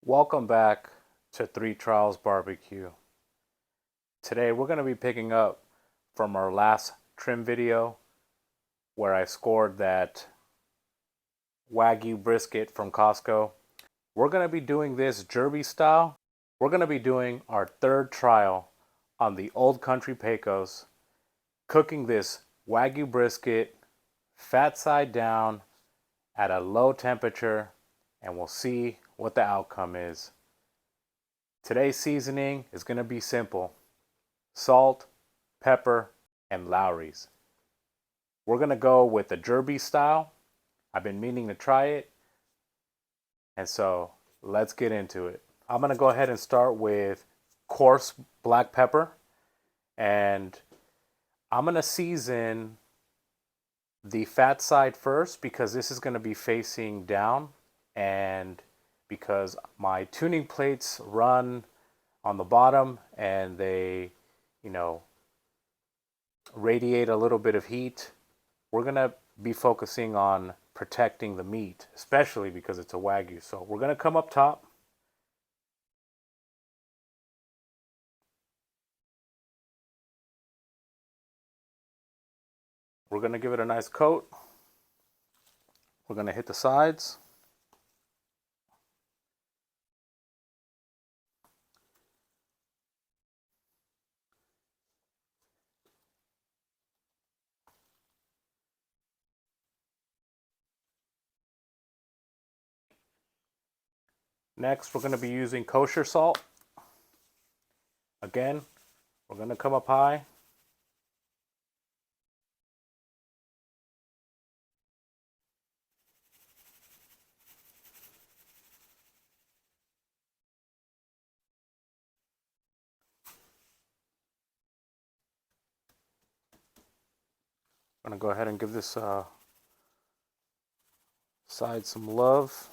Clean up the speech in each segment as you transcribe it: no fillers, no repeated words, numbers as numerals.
Welcome back to Three Trials Barbecue. Today we're going to be picking up from our last trim video where I scored that Wagyu brisket from Costco. We're going to be doing this JIRBY style. We're going to be doing our third trial on the Old Country Pecos, cooking this Wagyu brisket fat side down at a low temperature, and we'll see what the outcome is. Today's seasoning is going to be simple: salt, pepper, and Lowry's. We're going to go with the JIRBY style. I've been meaning to try it, and so let's get into it. I'm going to go ahead and start with coarse black pepper, and I'm going to season the fat side first because this is going to be facing down, and because my tuning plates run on the bottom and they, radiate a little bit of heat, we're going to be focusing on protecting the meat, especially because it's a Wagyu. So we're going to come up top. We're going to give it a nice coat. We're going to hit the sides. Next, we're going to be using kosher salt. Again, we're going to come up high. I'm going to go ahead and give this side some love.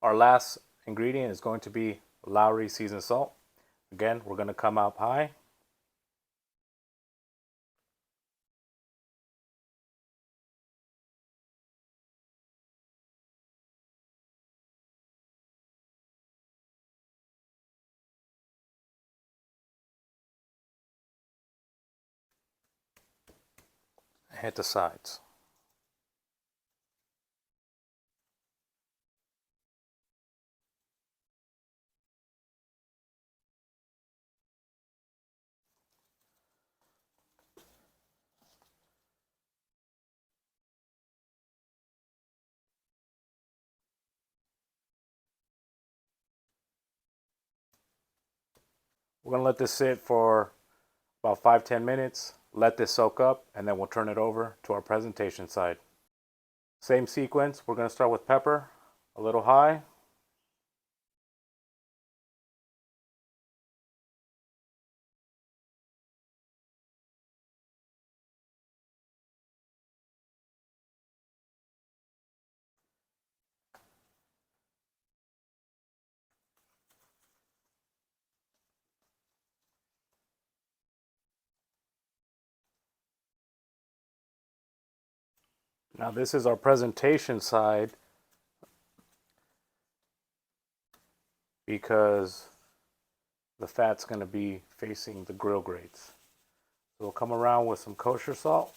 Our last ingredient is going to be Lowry seasoned salt. Again, we're going to come up high. Hit the sides. We're going to let this sit for about 5-10 minutes, let this soak up, and then we'll turn it over to our presentation side. Same sequence, we're going to start with pepper, a little high. Now this is our presentation side because the fat's going to be facing the grill grates. So we'll come around with some kosher salt.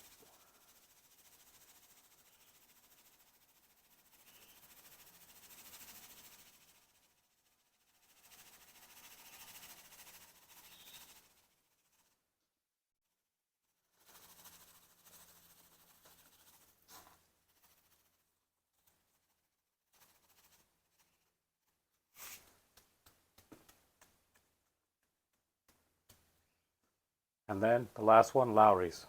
And then the last one, Lowry's.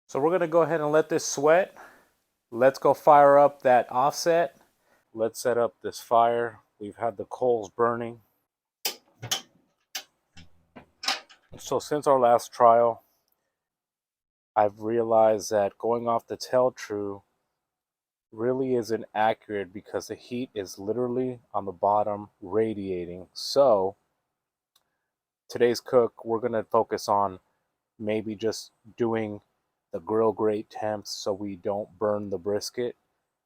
So we're gonna go ahead and let this sweat. Let's go fire up that offset. Let's set up this fire. We've had the coals burning. So since our last trial, I've realized that going off the tail true really isn't accurate because the heat is literally on the bottom radiating. So today's cook, we're going to focus on maybe just doing the grill grate temps so we don't burn the brisket.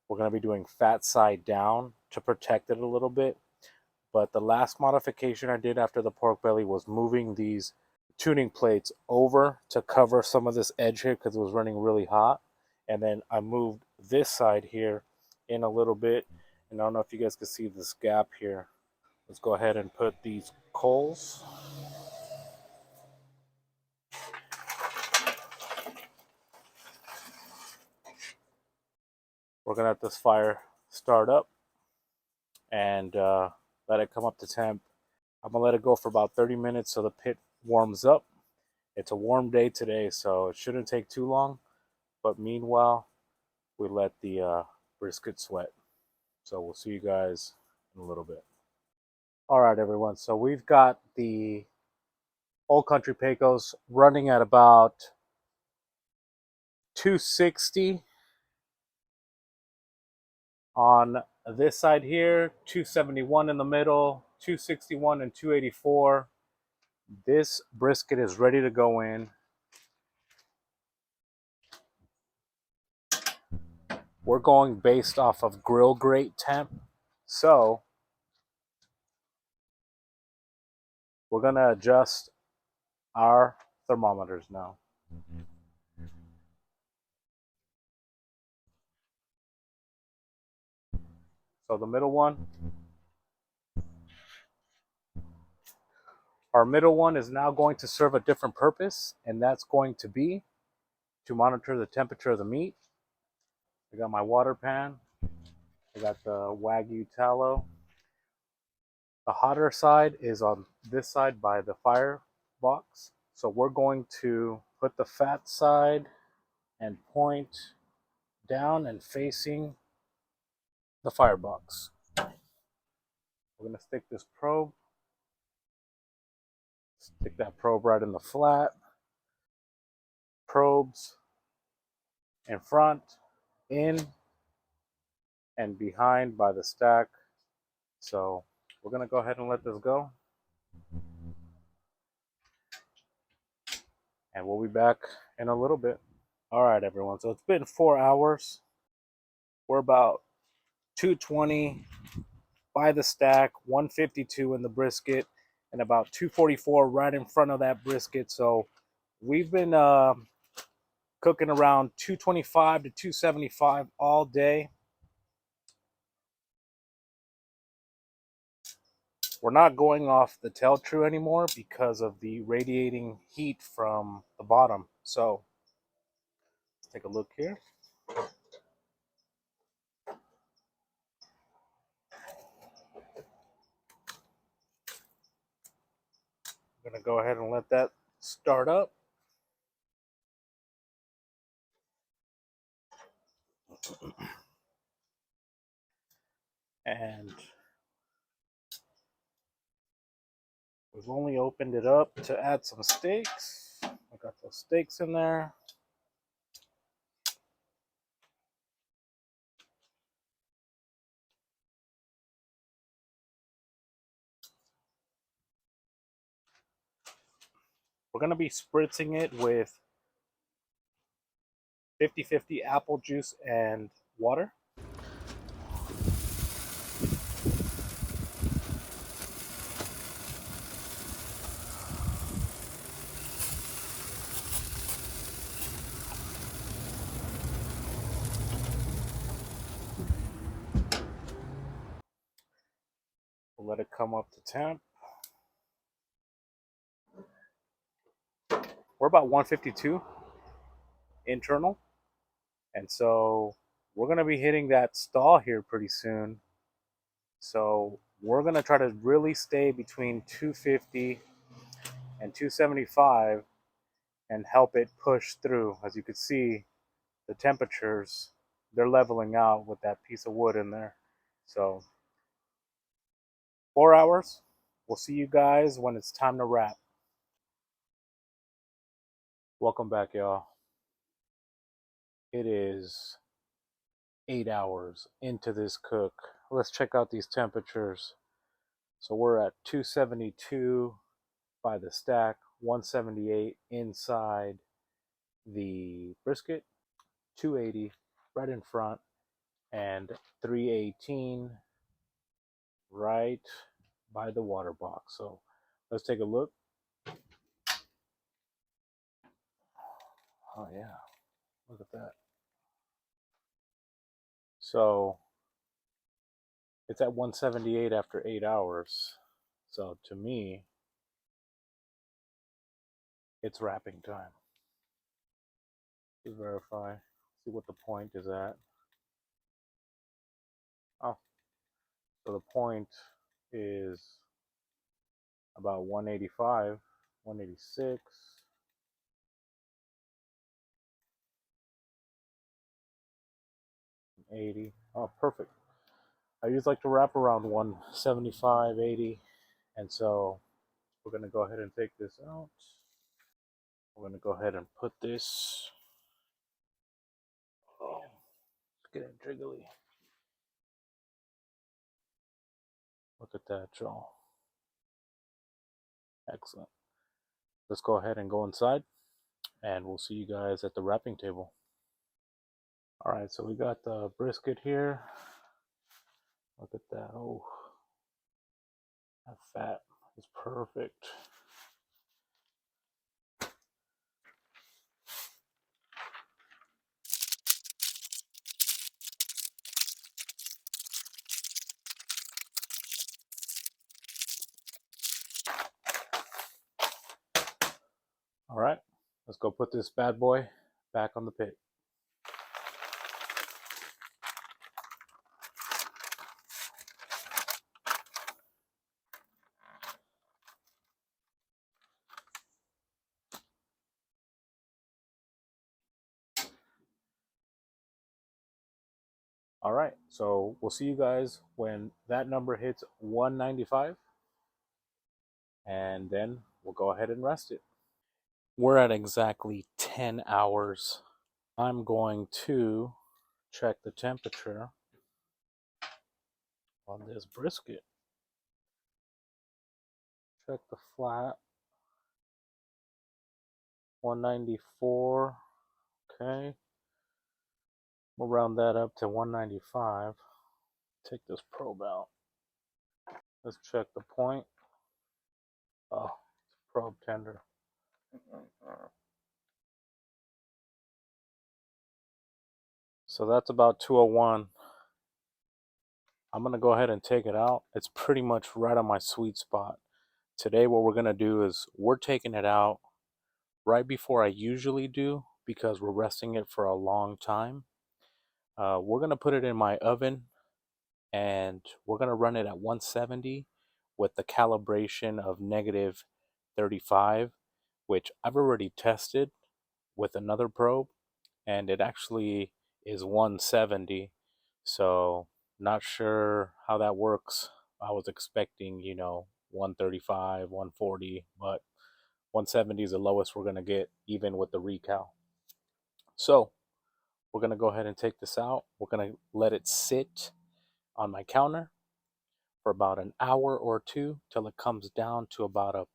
We're going to be doing fat side down to protect it a little bit. But the last modification I did after the pork belly was moving these tuning plates over to cover some of this edge here because it was running really hot. And then I moved this side here in a little bit. And I don't know if you guys can see this gap here. Let's go ahead and put these coals. We're going to let this fire start up and let it come up to temp. I'm going to let it go for about 30 minutes so the pit warms up. It's a warm day today, so it shouldn't take too long. But meanwhile, we let the brisket sweat. So we'll see you guys in a little bit. All right, everyone. So we've got the Old Country Pecos running at about 260 on this side here, 271 in the middle, 261 and 284. This brisket is ready to go in. We're going based off of grill grate temp. So we're going to adjust our thermometers now. So the middle one, our middle one is now going to serve a different purpose, and that's going to be to monitor the temperature of the meat. I got my water pan. I got the Wagyu tallow. The hotter side is on this side by the fire box. So we're going to put the fat side and point down and facing the firebox. We're going to stick this probe. Stick that probe right in the flat. Probes in front, in, and behind by the stack. So we're going to go ahead and let this go. And we'll be back in a little bit. All right, everyone. So it's been 4 hours. We're about 220 by the stack, 152 in the brisket, and about 244 right in front of that brisket. So we've been cooking around 225 to 275 all day. We're not going off the tail true anymore because of the radiating heat from the bottom. So let's take a look here. I'm going to go ahead and let that start up. And we've only opened it up to add some steaks. I got those steaks in there. We're going to be spritzing it with 50-50 apple juice and water. We'll let it come up to temp. We're about 152 internal. And so we're going to be hitting that stall here pretty soon. So we're going to try to really stay between 250 and 275 and help it push through. As you can see, the temperatures, they're leveling out with that piece of wood in there. So 4 hours. We'll see you guys when it's time to wrap. Welcome back, y'all. It is 8 hours into this cook. Let's check out these temperatures. So we're at 272 by the stack, 178 inside the brisket, 280 right in front, and 318 right by the water box. So let's take a look. Oh yeah, look at that. So it's at 178 after 8 hours. So to me, it's wrapping time. Let's verify, see what the point is at. Oh, so the point is about 185, 186. 80. Oh, perfect. I usually like to wrap around 175, 80. And so we're going to go ahead and take this out. We're going to go ahead and put this. Oh, it's getting jiggly. Look at that, y'all. Excellent. Let's go ahead and go inside, and we'll see you guys at the wrapping table. All right, so we got the brisket here. Look at that. Oh, that fat is perfect. All right, let's go put this bad boy back on the pit. All right, so we'll see you guys when that number hits 195, and then we'll go ahead and rest it. We're at exactly 10 hours. I'm going to check the temperature on this brisket. Check the flat. 194. Okay. We'll round that up to 195. Take this probe out. Let's check the point. Oh, it's probe tender. So that's about 201. I'm going to go ahead and take it out. It's pretty much right on my sweet spot. Today what we're going to do is we're taking it out right before I usually do because we're resting it for a long time. We're going to put it in my oven and we're going to run it at 170 with the calibration of negative 35, which I've already tested with another probe and it actually is 170. So not sure how that works. I was expecting, 135, 140, but 170 is the lowest we're going to get even with the recal. So we're going to go ahead and take this out. We're going to let it sit on my counter for about an hour or two till it comes down to about a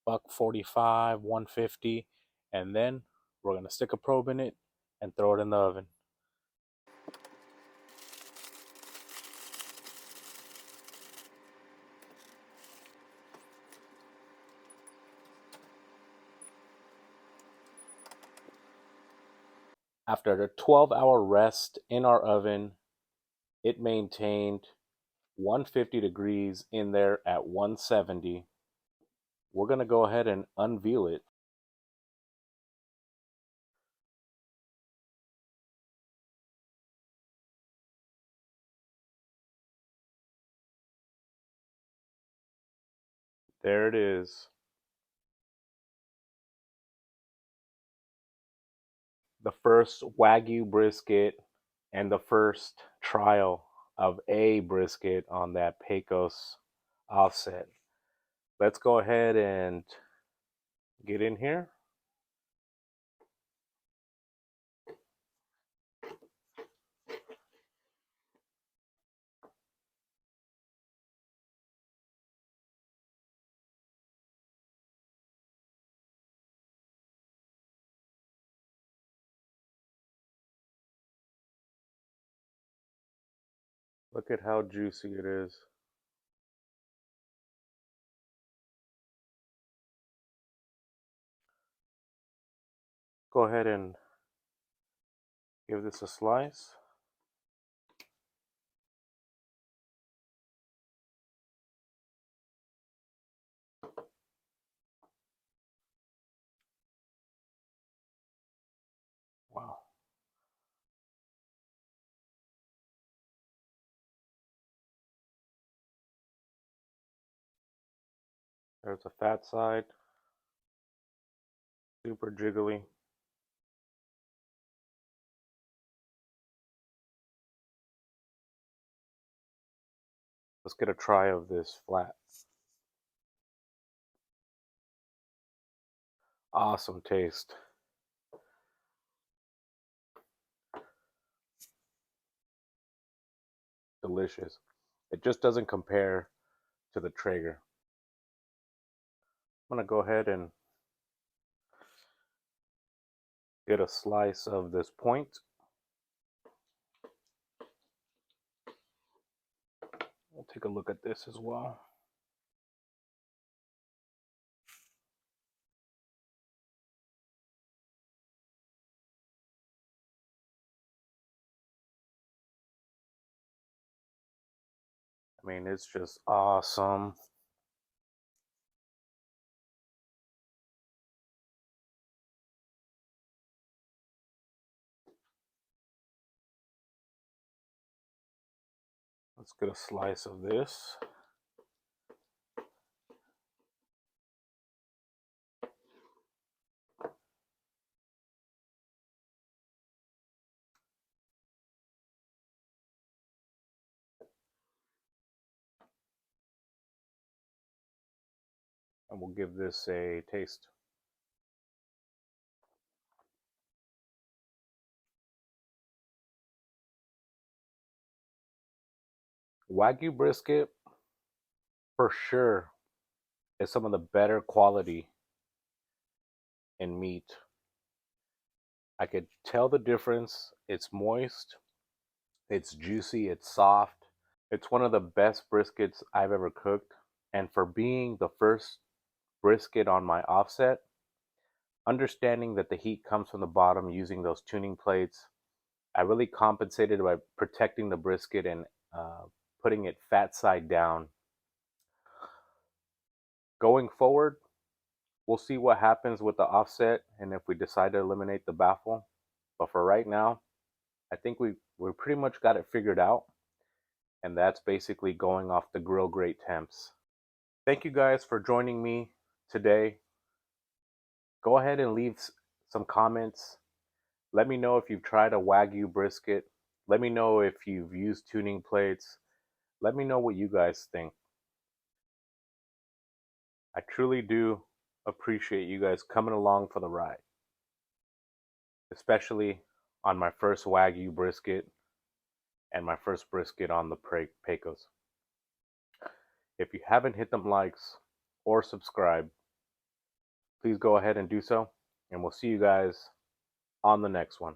$1.45, 150, and then we're going to stick a probe in it and throw it in the oven. After a 12-hour rest in our oven, it maintained 150 degrees in there at 170. We're going to go ahead and unveil it. There it is. the first Wagyu brisket and the first trial of a brisket on that Pecos offset. Let's go ahead and get in here. Look at how juicy it is. Go ahead and give this a slice. Wow. There's the fat side. Super jiggly. Let's get a try of this flat. Awesome taste. Delicious. It just doesn't compare to the Traeger. I'm gonna go ahead and get a slice of this point. We'll take a look at this as well. I mean, it's just awesome. Let's get a slice of this. And we'll give this a taste. Wagyu brisket, for sure, is some of the better quality in meat. I could tell the difference. It's moist, it's juicy, it's soft. It's one of the best briskets I've ever cooked. And for being the first brisket on my offset, understanding that the heat comes from the bottom using those tuning plates, I really compensated by protecting the brisket and putting it fat side down. Going forward, we'll see what happens with the offset and if we decide to eliminate the baffle. But for right now, I think we pretty much got it figured out. And that's basically going off the grill grate temps. Thank you guys for joining me today. Go ahead and leave some comments. Let me know if you've tried a Wagyu brisket. Let me know if you've used tuning plates. Let me know what you guys think. I truly do appreciate you guys coming along for the ride, especially on my first Wagyu brisket and my first brisket on the Pecos. If you haven't hit them likes or subscribe, please go ahead and do so, and we'll see you guys on the next one.